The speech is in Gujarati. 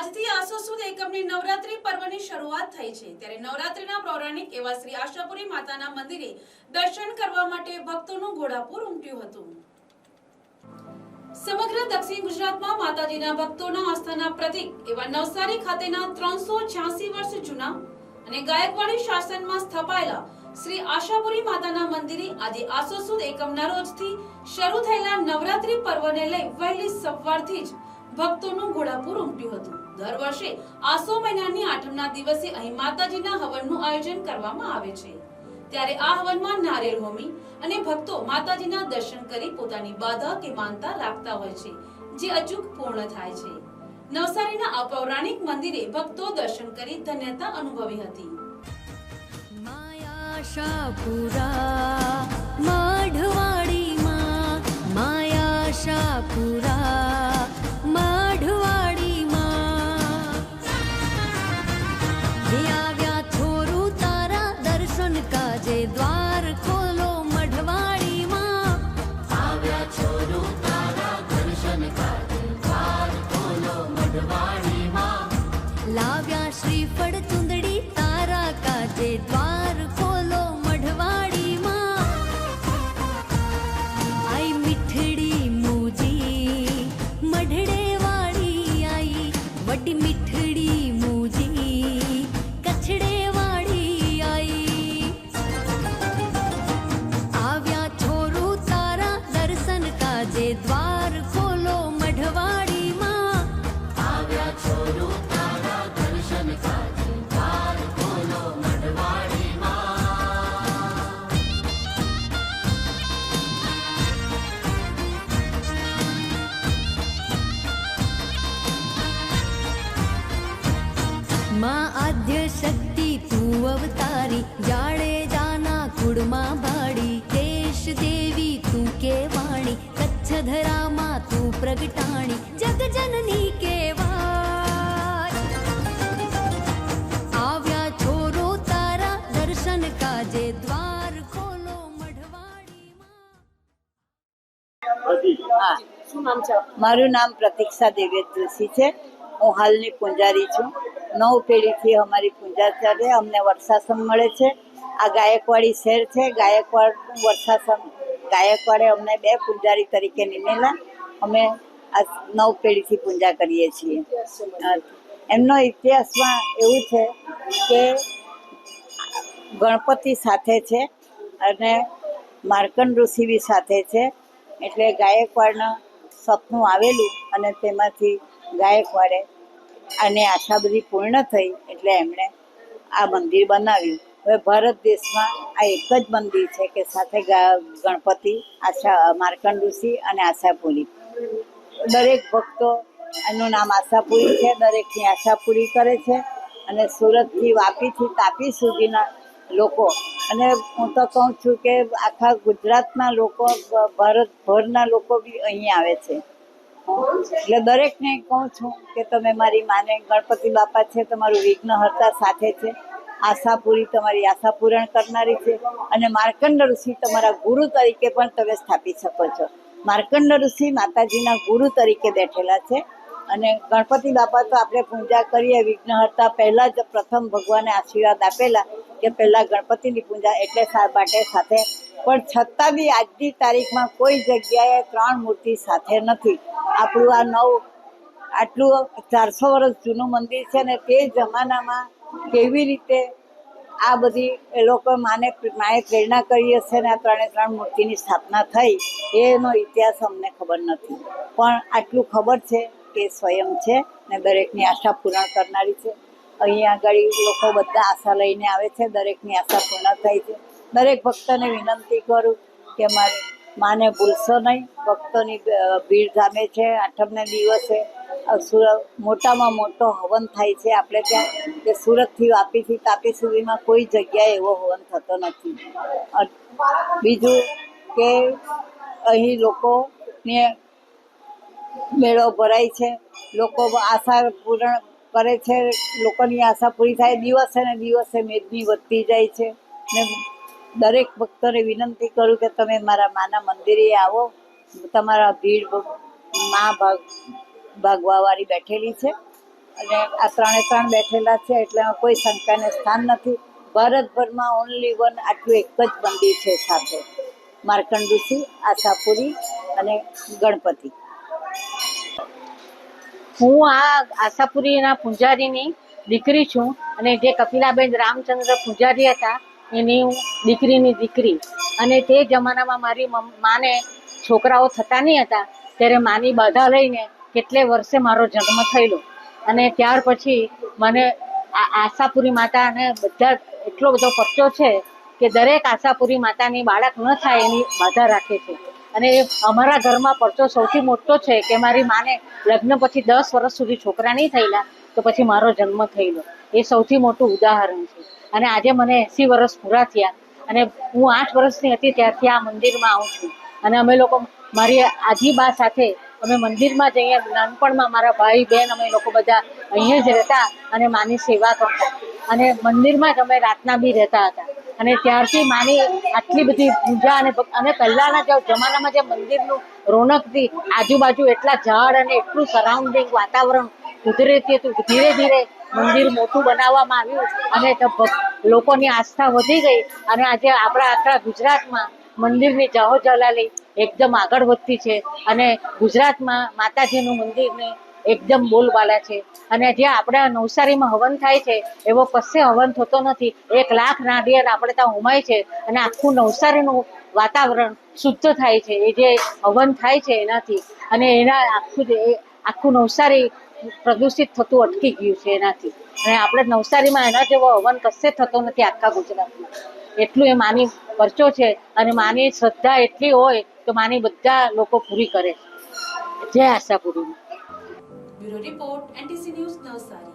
આજથી આસો સુદ એકમની નવરાત્રી પર્વની શરૂઆત થઈ છે ત્યારે નવરાત્રીના પૌરાણિક એવા શ્રી આશાપુરી માતાના મંદિરે દર્શન કરવા માટે ભક્તોનું ઘોડાપુર ઉમટ્યું હતું। સમગ્ર દક્ષિણ ગુજરાતમાં માતાજીના ભક્તોના આસ્થાના પ્રતીક એવા નવસારી ખાતેના 386 વર્ષ જૂના અને ગાયકવાડી શાસનમાં સ્થપાયેલા શ્રી આશાપુરી માતાના મંદિરે આજે આસો સુદ એકમના રોજથી શરૂ થયેલા નવરાત્રી પર્વને લઈ વહેલી સવારથી જ ભક્તોનું ઘોડાપુર ઉમટ્યું હતું। દર વર્ષે આસો મહિનાની આઠમના દિવસે અહીં માતાજીના હવનનું આયોજન કરવામાં આવે છે ત્યારે આ હવનમાં નારિયેળ હોમી અને ભક્તો માતાજીના દર્શન કરી પોતાની બાધા કે માનતા રાખતા હોય છે જે અચૂક પૂર્ણ થાય છે। નવસારીના આ પૌરાણિક મંદિરે ભક્તો દર્શન કરી ધન્યતા અનુભવી હતી। આશાપુરા માઢવાડીમાં આશાપુરા માઢવાડીમાં આવ્યા થોરું તારા દર્શન કાજે દ્વાર ખોલો મઢવાડીમાં આવ્યા થોરું તારા દર્શન કાજે દ્વાર ખોલો મઢવાડીમાં લાવ્યા શ્રીફળ ચુંદડી તારા કાજે દ્વાર ખોલો મઢવાડીમાં આઈ મીઠડી મૂજી મઢડે વાળી આઈ વડી મીઠડી મૂજી કચડે વાળી આઈ આવ્યા છોરું તારા દર્શન કાજે દ્વાર ખોલો મઢવાડીમાં આવ્યા છોરું તારા દર્શન કાજે દ્વાર ખોલો મઢવાડીમાં। માં આદ્ય શક્તિ તું અવતારી જાડે જાના કુળમાં ભાડી દેશ દેવી તું કેવાણી કચ્છ ધરામાં તું પ્રગટાણી જગજનની કેવાય આવ્યા છોરો તારા દર્શન કાજે દ્વાર ખોલો મઢવાડીમાં। શું નામ છે? મારું નામ પ્રતીક્ષા દેવેશ જોશી છે। હું હાલની પૂંજારી છું। 9 પેઢીથી અમારી પૂજા ચાલે। અમને વર્ષાસન મળે છે। આ ગાયકવાડી શહેર છે। ગાયકવાડ વર્ષાસન ગાયકવાડે અમને 2 પૂંજારી તરીકે નિમેલા। અમે આ 9 પેઢીથી પૂજા કરીએ છીએ। એમનો ઇતિહાસમાં એવું છે કે ગણપતિ સાથે છે અને માર્કંડ ઋષિ બી સાથે છે। એટલે ગાયકવાડના સપનું આવેલું અને તેમાંથી ગાયકવાડે અને આશા બધી પૂર્ણ થઈ એટલે એમણે આ મંદિર બનાવ્યું। હવે ભારત દેશમાં આ એક જ મંદિર છે કે સાથે ગણપતિ માર્કંડ ઋષિ અને આશાપુરી દરેક ભક્તો એનું નામ આશાપુરી છે। દરેકની આશા પૂરી કરે છે અને સુરતથી વાપીથી તાપી સુધીના લોકો અને હું તો કહું છું કે આખા ગુજરાતના લોકો ભારતભરના લોકો બી અહીં આવે છે। એટલે દરેકને કહું છું કે તમે મારી માને ગણપતિ બાપા છે તમારું વિઘ્નહર્તા સાથે છે। આશાપુરી તમારી આશા પૂરણ કરનારી છે અને માર્કંડ ઋષિ તમારા ગુરુ તરીકે પણ તમે સ્થાપી શકો છો। માર્કંડ ઋષિ માતાજીના ગુરુ તરીકે બેઠેલા છે અને ગણપતિ બાપા તો આપણે પૂજા કરીએ વિઘ્નહર્તા પહેલાં જ પ્રથમ ભગવાને આશીર્વાદ આપેલા કે પહેલાં ગણપતિની પૂજા એટલે માટે સાથે પણ છતાં બી આજની તારીખમાં કોઈ જગ્યાએ 3 મૂર્તિ સાથે નથી। આપણું આટલું 400 વર્ષ જૂનું મંદિર છે ને તે જમાનામાં કેવી રીતે આ બધી એ લોકો માએ પ્રેરણા કરી હશે ને આ 3 મૂર્તિની સ્થાપના થઈ એનો ઇતિહાસ અમને ખબર નથી પણ આટલું ખબર છે કે સ્વયં છે ને દરેકની આશા પૂર્ણ કરનારી છે। અહીંયા આગળ લોકો બધા આશા લઈને આવે છે। દરેકની આશા પૂર્ણ થાય છે। દરેક ભક્તને વિનંતી કરું કે માને ભૂલશો નહીં। ભક્તોની ભીડ જામે છે। આઠમને દિવસે મોટામાં મોટો હવન થાય છે આપણે ત્યાં કે સુરતથી વાપીથી તાપી સુધીમાં કોઈ જગ્યાએ એવો હવન થતો નથી। બીજું કે અહીં લોકોને મેળો ભરાય છે। લોકો આશા પૂર્ણ કરે છે। લોકોની આશા પૂરી થાય દિવસે ને દિવસે મેદની વધતી જાય છે ને દરેક ભક્તોને વિનંતી કરું કે તમે મારા માના મંદિરે આવો। તમારા ભીડ માં ભાગવાવાળી બેઠેલી છે અને આ ત્રણે ત્રણ બેઠેલા છે એટલે એમાં કોઈ શંકાને સ્થાન નથી. ભારતભરમાં ઓનલી વન આટલું એક જ મંદિર છે સાથે, માર્કંડ ઋષિ, આશાપુરી અને ગણપતિ. હું આ આશાપુરીના પૂજારીની દીકરી છું અને જે કપિલાબેન રામચંદ્ર પૂજારી હતા એની હું દીકરીની દીકરી. અને તે જમાનામાં મારી માને છોકરાઓ થતા નહીં હતા ત્યારે માની બાધા લઈને કેટલે વર્ષે મારો જન્મ થયેલો. અને ત્યાર પછી મને આશાપુરી માતાને બધા એટલો બધો પરચો છે કે દરેક આશાપુરી માતાની બાળક ન થાય એની બાધા રાખે છે. અને અમારા ઘરમાં પરચો સૌથી મોટો છે કે મારી માને લગ્ન પછી 10 વર્ષ સુધી છોકરા નહીં થયેલા તો પછી મારો જન્મ થયેલો. એ સૌથી મોટું ઉદાહરણ છે. અને આજે મને 80 વર્ષ પૂરા થયા અને હું 8 વર્ષની હતી ત્યારથી આ મંદિરમાં આવું છું. અને અમે લોકો મારી આજીબા સાથે અમે મંદિરમાં જઈએ. નાનપણમાં મારા ભાઈ બહેન અમે લોકો બધા અહીંયા જ રહેતા અને માની સેવા કરતા અને મંદિરમાં જ અમે રાતના બી રહેતા હતા. અને ત્યારથી માની આટલી બધી પૂજા અને પહેલાના જમાનામાં જે મંદિરનું રોનક હતી, આજુબાજુ એટલા ઝાડ અને એટલું સરાઉન્ડિંગ વાતાવરણ કુદરતી હતું. ધીરે ધીરે મંદિર મોટું બનાવવામાં આવ્યું અને લોકોની આસ્થા વધી ગઈ અને આજે આપણા આખા ગુજરાતમાં મંદિરની જાહો જલાલી એકદમ આગળ વધતી છે. અને ગુજરાતમાં માતાજીનું મંદિરની એકદમ બોલબાલા છે. અને જે આપણા નવસારીમાં હવન થાય છે એવો કશે હવન થતો નથી. 1 લાખ નાળિયેર આપણે ત્યાં ઉમાય છે અને આખું નવસારીનું વાતાવરણ શુદ્ધ થાય છે એ જે હવન થાય છે એનાથી. અને એના આખું નવસારી પ્રદૂષિત થતું અટકી ગયું છે એનાથી. અને આપણે નવસારીમાં એના જેવો હવન કશે થતો નથી આખા ગુજરાતમાં. એટલું એ માની પરચો છે અને માની શ્રદ્ધા એટલી હોય તો માની બધા લોકો પૂરી કરે. જય Ashapuri. Bureau report NTC news Navsari.